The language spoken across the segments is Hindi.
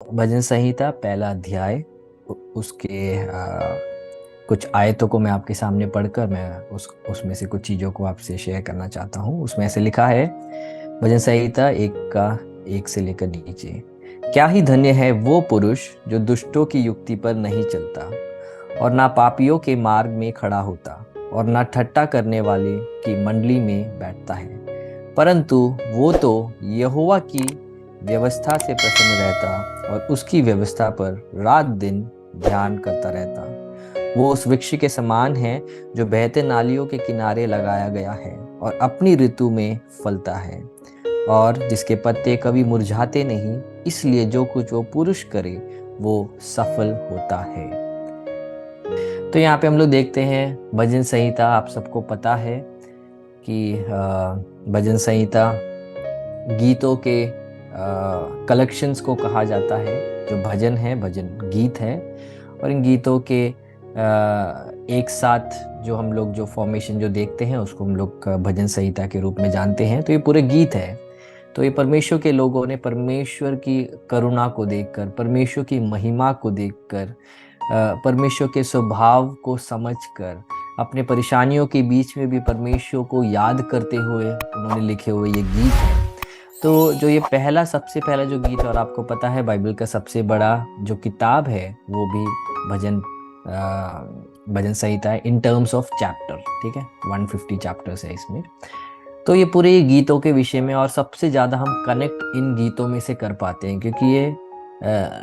भजन संहिता पहला अध्याय उसके कुछ आयतों को मैं आपके सामने पढ़कर मैं उसमें से कुछ चीज़ों को आपसे शेयर करना चाहता हूँ। उसमें ऐसे लिखा है, भजन संहिता एक का एक से लेकर नीचे। क्या ही धन्य है वो पुरुष जो दुष्टों की युक्ति पर नहीं चलता और ना पापियों के मार्ग में खड़ा होता और ना ठट्ठा करने वाले की मंडली में बैठता है, परंतु वो तो यहोवा की व्यवस्था से प्रसन्न रहता और उसकी व्यवस्था पर रात दिन ध्यान करता रहता। वो उस वृक्ष के समान है जो बहते नालियों के किनारे लगाया गया है और अपनी ऋतु में फलता है और जिसके पत्ते कभी मुरझाते नहीं, इसलिए जो कुछ वो पुरुष करे वो सफल होता है। तो यहाँ पे हम लोग देखते हैं भजन संहिता, आप सबको पता है कि भजन संहिता गीतों के कलेक्शंस को कहा जाता है। जो भजन है, भजन गीत है, और इन गीतों के एक साथ जो हम लोग जो फॉर्मेशन जो देखते हैं उसको हम लोग भजन संहिता के रूप में जानते हैं। तो ये पूरे गीत है। तो ये परमेश्वर के लोगों ने परमेश्वर की करुणा को देखकर, परमेश्वर की महिमा को देखकर, परमेश्वर के स्वभाव को समझकर, अपने परेशानियों के बीच में भी परमेश्वर को याद करते हुए उन्होंने लिखे हुए ये गीत है। तो जो ये सबसे पहला जो गीत, और आपको पता है बाइबल का सबसे बड़ा जो किताब है वो भी भजन भजन संहिता है इन टर्म्स ऑफ चैप्टर। ठीक है, 150 चैप्टर्स है इसमें। तो ये पूरे गीतों के विषय में, और सबसे ज़्यादा हम कनेक्ट इन गीतों में से कर पाते हैं क्योंकि ये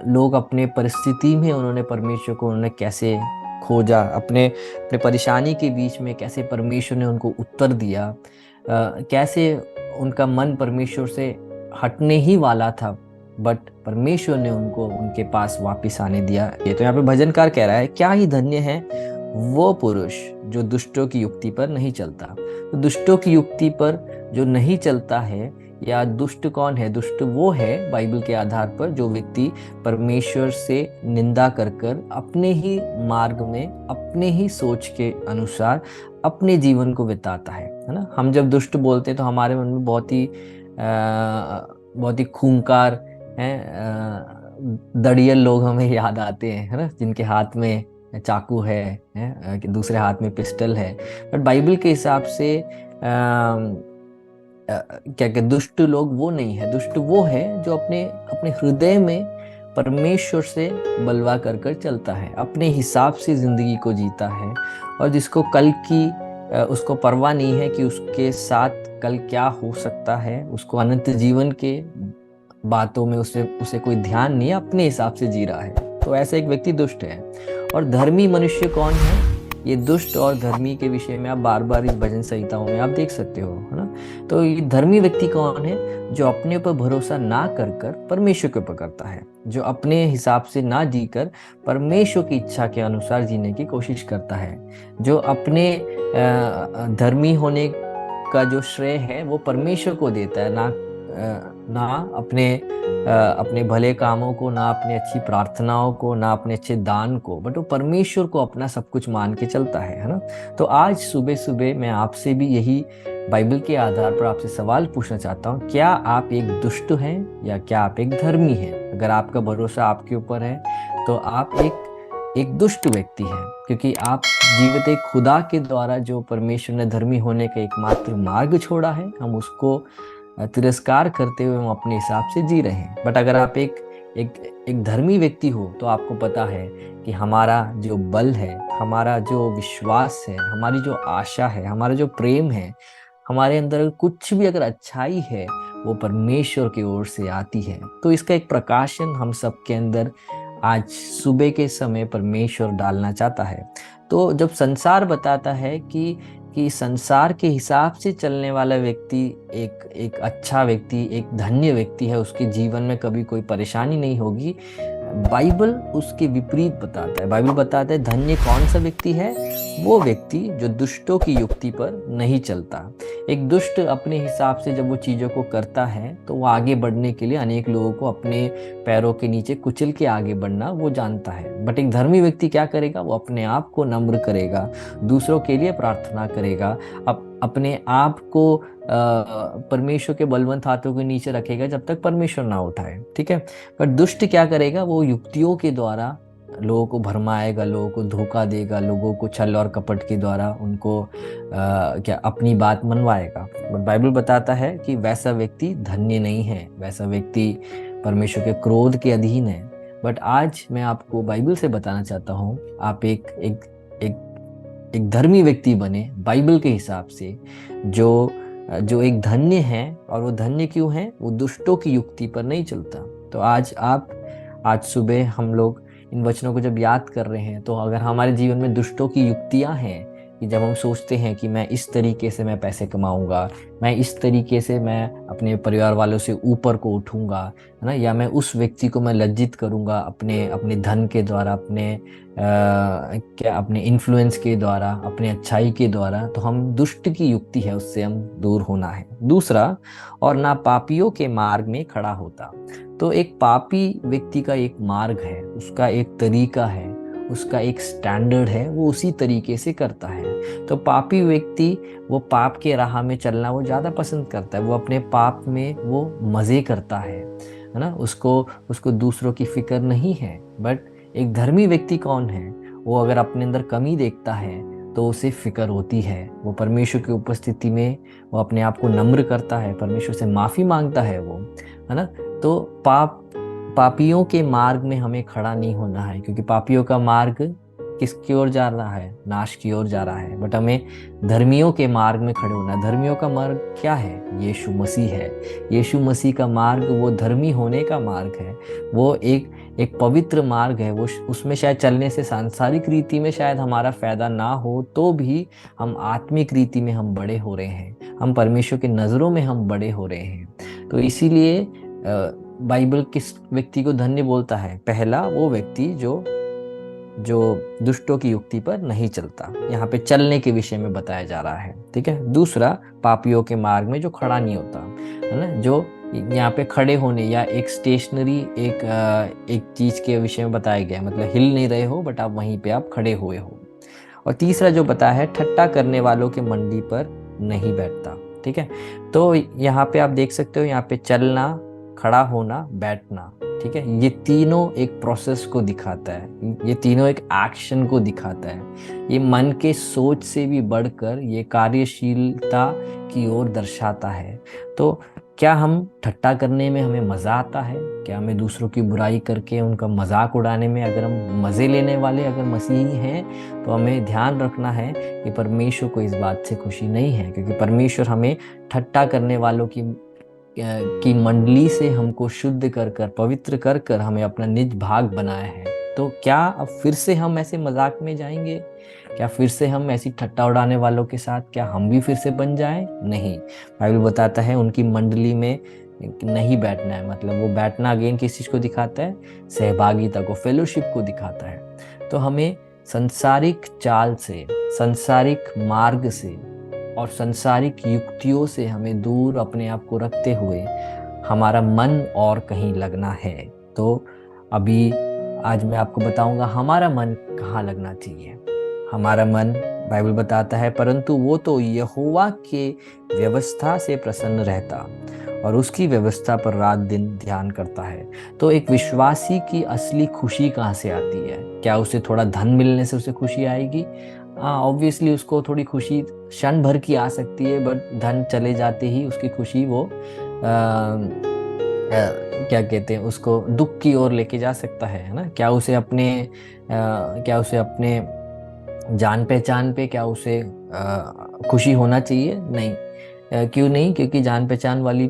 लोग अपने परिस्थिति में उन्होंने परमेश्वर को उन्होंने कैसे खोजा, अपने अपने परेशानी के बीच में कैसे परमेश्वर ने उनको उत्तर दिया, कैसे उनका मन परमेश्वर से हटने ही वाला था बट परमेश्वर ने उनको उनके पास वापस आने दिया। ये तो यहाँ पे भजनकार कह रहा है, क्या ही धन्य है वो पुरुष जो दुष्टों की युक्ति पर नहीं चलता। तो दुष्टों की युक्ति पर जो नहीं चलता है, या दुष्ट कौन है? दुष्ट वो है बाइबल के आधार पर जो व्यक्ति परमेश्वर से निंदा कर कर अपने ही मार्ग में, अपने ही सोच के अनुसार अपने जीवन को बिताता है ना। हम जब दुष्ट बोलते हैं तो हमारे मन में बहुत ही खूंखार दड़ियल लोग हमें याद आते हैं, है ना, जिनके हाथ में चाकू है, कि दूसरे हाथ में पिस्टल है। बट बाइबल के हिसाब से क्या क्या दुष्ट लोग वो नहीं है। दुष्ट वो है जो अपने अपने हृदय में परमेश्वर से बलवा कर कर चलता है, अपने हिसाब से जिंदगी को जीता है, और जिसको कल की उसको परवाह नहीं है कि उसके साथ कल क्या हो सकता है। उसको अनंत जीवन के बातों में उसे उसे कोई ध्यान नहीं है, अपने हिसाब से जी रहा है। तो ऐसा एक व्यक्ति दुष्ट है। और धर्मी मनुष्य कौन है? ये दुष्ट और धर्मी के विषय में आप बार बार इस भजन संहिताओं में आप देख सकते हो, है ना। तो ये धर्मी व्यक्ति कौन है? जो अपने ऊपर भरोसा ना कर कर परमेश्वर के ऊपर करता है, जो अपने हिसाब से ना जीकर परमेश्वर की इच्छा के अनुसार जीने की कोशिश करता है, जो अपने धर्मी होने का जो श्रेय है वो परमेश्वर को देता है, ना अपने भले कामों को, ना अपनी अच्छी प्रार्थनाओं को, ना अपने अच्छे दान को, बट वो परमेश्वर को अपना सब कुछ मान के चलता है ना। तो आज सुबह सुबह मैं आपसे भी यही बाइबल के आधार पर आपसे सवाल पूछना चाहता हूँ, क्या आप एक दुष्ट हैं या क्या आप एक धर्मी हैं? अगर आपका भरोसा आपके ऊपर है तो आप एक दुष्ट व्यक्ति हैं, क्योंकि आप जीवित एक खुदा के द्वारा जो परमेश्वर ने धर्मी होने का एकमात्र मार्ग छोड़ा है, हम उसको तिरस्कार करते हुए हम अपने हिसाब से जी रहे हैं। बट अगर आप एक धर्मी व्यक्ति हो तो आपको पता है कि हमारा जो बल है, हमारा जो विश्वास है, हमारी जो आशा है, हमारा जो प्रेम है, हमारे अंदर कुछ भी अगर अच्छाई है वो परमेश्वर की ओर से आती है। तो इसका एक प्रकाशन हम सबके अंदर आज सुबह के समय परमेश्वर डालना चाहता है। तो जब संसार बताता है कि संसार के हिसाब से चलने वाला व्यक्ति एक एक अच्छा व्यक्ति, एक धन्य व्यक्ति है, उसके जीवन में कभी कोई परेशानी नहीं होगी, बाइबल उसके विपरीत बताता है। बाइबल बताता है धन्य कौन सा व्यक्ति है? वो व्यक्ति जो दुष्टों की युक्ति पर नहीं चलता। एक दुष्ट अपने हिसाब से जब वो चीज़ों को करता है तो वो आगे बढ़ने के लिए अनेक लोगों को अपने पैरों के नीचे कुचल के आगे बढ़ना वो जानता है। बट एक धर्मी व्यक्ति क्या करेगा? वो अपने आप को नम्र करेगा, दूसरों के लिए प्रार्थना करेगा, अपने आप को परमेश्वर के बलवंत हाथों के नीचे रखेगा जब तक परमेश्वर ना उठाए, ठीक है। पर दुष्ट क्या करेगा, वो युक्तियों के द्वारा लोगों को भरमाएगा, लोगों को धोखा देगा, लोगों को छल और कपट के द्वारा उनको क्या अपनी बात मनवाएगा। बट बाइबल बताता है कि वैसा व्यक्ति धन्य नहीं है, वैसा व्यक्ति परमेश्वर के क्रोध के अधीन है। बट आज मैं आपको बाइबल से बताना चाहता हूँ, आप एक धर्मी व्यक्ति बने बाइबल के हिसाब से, जो जो एक धन्य है। और वो धन्य क्यों है, वो दुष्टों की युक्ति पर नहीं चलता। तो आज सुबह हम लोग इन वचनों को जब याद कर रहे हैं, तो अगर हमारे जीवन में दुष्टों की युक्तियां हैं, कि जब हम सोचते हैं कि मैं इस तरीके से मैं पैसे कमाऊंगा, मैं इस तरीके से मैं अपने परिवार वालों से ऊपर को उठूंगा, है ना, या मैं उस व्यक्ति को मैं लज्जित करूंगा अपने अपने धन के द्वारा, अपने इन्फ्लुएंस के द्वारा, अपने अच्छाई के द्वारा, तो हम दुष्ट की युक्ति है उससे हम दूर होना है। दूसरा, और ना पापियों के मार्ग में खड़ा होता। तो एक पापी व्यक्ति का एक मार्ग है, उसका एक तरीका है, उसका एक स्टैंडर्ड है, वो उसी तरीके से करता है। तो पापी व्यक्ति वो पाप के राह में चलना वो ज़्यादा पसंद करता है, वो अपने पाप में वो मज़े करता है ना, उसको उसको दूसरों की फिक्र नहीं है। बट एक धर्मी व्यक्ति कौन है, वो अगर अपने अंदर कमी देखता है तो उसे फिक्र होती है, वो परमेश्वर की उपस्थिति में वो अपने आप को नम्र करता है, परमेश्वर से माफ़ी मांगता है वो, है ना। तो पापियों के मार्ग में हमें खड़ा नहीं होना है, क्योंकि पापियों का मार्ग किसकी ओर जा रहा है, नाश की ओर जा रहा है। बट हमें धर्मियों के मार्ग में खड़े होना है। धर्मियों का मार्ग क्या है, यीशु मसीह है। यीशु मसीह का मार्ग वो धर्मी होने का मार्ग है, वो एक पवित्र मार्ग है। वो उसमें शायद चलने से सांसारिक रीति में शायद हमारा फायदा ना हो, तो भी हम आत्मिक रीति में हम बड़े हो रहे हैं, हम परमेश्वर की नज़रों में हम बड़े हो रहे हैं। तो इसीलिए बाइबल किस व्यक्ति को धन्य बोलता है, पहला वो व्यक्ति जो जो दुष्टों की युक्ति पर नहीं चलता। यहाँ पे चलने के विषय में बताया जा रहा है, ठीक है। दूसरा, पापियों के मार्ग में जो खड़ा नहीं होता, है ना, जो यहाँ पे खड़े होने या एक स्टेशनरी एक चीज के विषय में बताया गया है, मतलब हिल नहीं रहे हो बट आप वहीं पे आप खड़े हुए हो। और तीसरा जो बताया है, ठट्टा करने वालों के मंडी पर नहीं बैठता, ठीक है। तो यहाँ पे आप देख सकते हो, यहाँ पे चलना, खड़ा होना, बैठना, ठीक है, ये तीनों एक प्रोसेस को दिखाता है, ये तीनों एक एक्शन को दिखाता है। ये मन के सोच से भी बढ़कर ये कार्यशीलता की ओर दर्शाता है। तो क्या हम ठट्टा करने में हमें मज़ा आता है, क्या हमें दूसरों की बुराई करके उनका मजाक उड़ाने में अगर हम मज़े लेने वाले अगर मसीही हैं, तो हमें ध्यान रखना है कि परमेश्वर को इस बात से खुशी नहीं है, क्योंकि परमेश्वर हमें ठट्टा करने वालों की मंडली से हमको शुद्ध कर कर, पवित्र कर कर हमें अपना निज भाग बनाया है। तो क्या अब फिर से हम ऐसे मजाक में जाएंगे, क्या फिर से हम ऐसी ठट्टा उड़ाने वालों के साथ क्या हम भी फिर से बन जाएं? नहीं, बाइबल बताता है उनकी मंडली में नहीं बैठना है। मतलब वो बैठना अगेन किस चीज को दिखाता है, सहभागिता को, फेलोशिप को दिखाता है। तो हमें संसारिक चाल से, संसारिक मार्ग से और संसारिक युक्तियों से हमें दूर अपने आप को रखते हुए हमारा मन और कहीं लगना है। तो अभी आज मैं आपको बताऊंगा हमारा मन कहाँ लगना चाहिए। हमारा मन, बाइबल बताता है, परंतु वो तो यहोवा के व्यवस्था से प्रसन्न रहता और उसकी व्यवस्था पर रात दिन ध्यान करता है। तो एक विश्वासी की असली खुशी कहाँ से आती है? क्या उसे थोड़ा धन मिलने से उसे खुशी आएगी? हाँ, ऑब्वियसली उसको थोड़ी खुशी क्षण भर की आ सकती है, बट धन चले जाते ही उसकी खुशी वो क्या कहते हैं, उसको दुख की ओर लेके जा सकता है ना। क्या उसे अपने जान पहचान पे क्या उसे खुशी होना चाहिए? नहीं। क्यों नहीं? क्योंकि जान पहचान वाली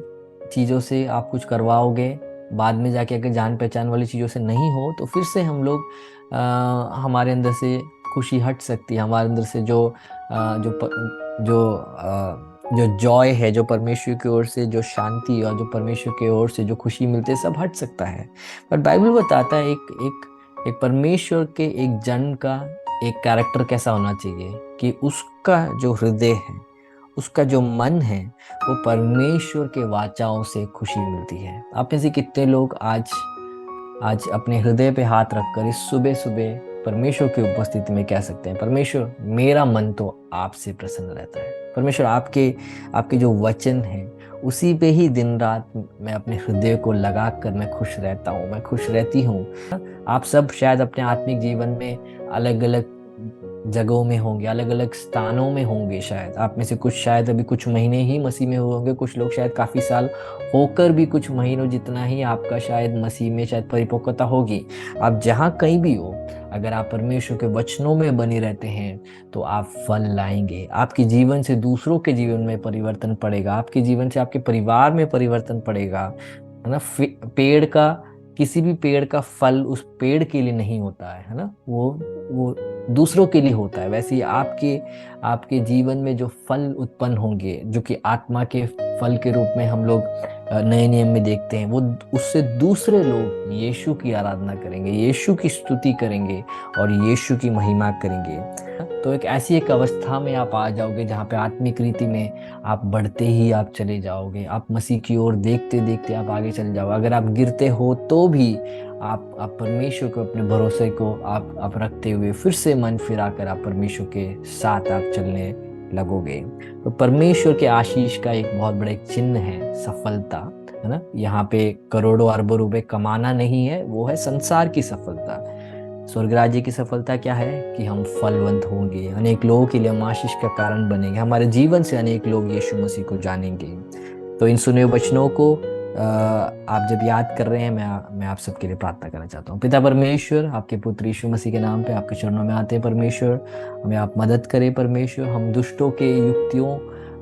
चीज़ों से आप कुछ करवाओगे, बाद में जाके अगर जान पहचान वाली चीज़ों से नहीं हो, तो फिर से हम लोग हमारे अंदर से खुशी हट सकती है, हमारे अंदर से जो अ, जो प, जो जो जॉय है, जो परमेश्वर की ओर से जो शांति और जो परमेश्वर की ओर से जो खुशी मिलती है, सब हट सकता है। पर बाइबल बताता है एक परमेश्वर के एक जन का एक कैरेक्टर कैसा होना चाहिए, कि उसका जो हृदय है, उसका जो मन है, वो परमेश्वर के वाचाओं से खुशी मिलती है। आप में से कितने लोग आज आज अपने हृदय पे हाथ रखकर इस सुबह सुबह परमेश्वर की उपस्थिति में कह सकते हैं, परमेश्वर मेरा मन तो आपसे प्रसन्न रहता है। परमेश्वर आपके आपके जो वचन है उसी पे ही दिन रात मैं अपने हृदय को लगा कर मैं खुश रहता हूँ, मैं खुश रहती हूँ। आप सब शायद अपने आत्मिक जीवन में अलग अलग जगहों में होंगे, अलग अलग स्थानों में होंगे। शायद आप में से कुछ शायद अभी कुछ महीने ही मसीह में हुए होंगे, कुछ लोग शायद काफ़ी साल होकर भी कुछ महीनों जितना ही आपका शायद मसीह में शायद परिपक्वता होगी। आप जहाँ कहीं भी हो, अगर आप परमेश्वर के वचनों में बने रहते हैं तो आप फल लाएंगे। आपके जीवन से दूसरों के जीवन में परिवर्तन पड़ेगा, आपके जीवन से आपके परिवार में परिवर्तन पड़ेगा, है ना। पेड़ का, किसी भी पेड़ का फल उस पेड़ के लिए नहीं होता है ना, वो दूसरों के लिए होता है। वैसे ही आपके आपके जीवन में जो फल उत्पन्न होंगे, जो कि आत्मा के फल के रूप में हम लोग नए नियम में देखते हैं, वो उससे दूसरे लोग यीशु की आराधना करेंगे, यीशु की स्तुति करेंगे और यीशु की महिमा करेंगे। तो एक अवस्था में आप आ जाओगे जहाँ पे आत्मिक रीति में आप बढ़ते ही आप चले जाओगे, आप मसीह की ओर देखते देखते आप आगे चले जाओगे। अगर आप गिरते हो तो भी आप परमेश्वर को, अपने भरोसे को आप रखते हुए फिर से मन फिराकर आप परमेश्वर के साथ आप चलने लगोगे। तो परमेश्वर के आशीष का एक बहुत बड़ा एक चिन्ह है सफलता, है ना। यहाँ पे करोड़ों अरबों रुपए कमाना नहीं है, वो है संसार की सफलता। स्वर्ग राज्य की सफलता क्या है कि हम फलवंत होंगे, अनेक लोगों के लिए हम आशीष का कारण बनेंगे, हमारे जीवन से अनेक लोग यीशु मसीह को जानेंगे। तो इन सुने वचनों को आप जब याद कर रहे हैं, मैं आप सबके लिए प्रार्थना करना चाहता हूँ। पिता परमेश्वर, आपके पुत्र यीशु मसीह के नाम पे आपके चरणों में आते हैं परमेश्वर, हमें आप मदद करें परमेश्वर। हम दुष्टों के युक्तियों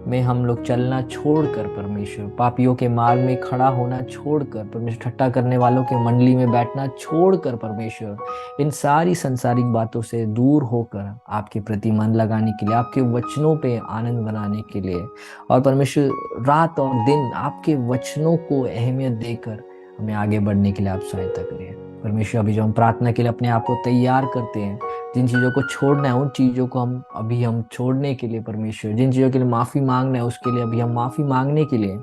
में हम लोग चलना छोड़कर परमेश्वर, पापियों के मार्ग में खड़ा होना छोड़कर परमेश्वर, ठट्टा करने वालों के मंडली में बैठना छोड़कर परमेश्वर, इन सारी संसारिक बातों से दूर होकर आपके प्रति मन लगाने के लिए, आपके वचनों पे आनंद बनाने के लिए, और परमेश्वर रात और दिन आपके वचनों को अहमियत देकर हमें आगे बढ़ने के लिए आप सहायता करिए परमेश्वर। अभी जो हम प्रार्थना के लिए अपने आप को तैयार करते हैं, जिन चीज़ों को छोड़ना है उन चीज़ों को हम छोड़ने के लिए परमेश्वर, जिन चीज़ों के लिए माफ़ी मांगना है उसके लिए अभी हम माफ़ी मांगने के लिए,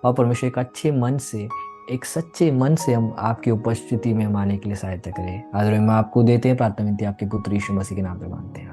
और परमेश्वर एक अच्छे मन से, एक सच्चे मन से हम आपकी उपस्थिति में हम आने के लिए सहायता करें। आदर में आपको देते हैं, प्रार्थना विनती आपके पुत्र यीशु मसीह के नाम पे मांगते हैं।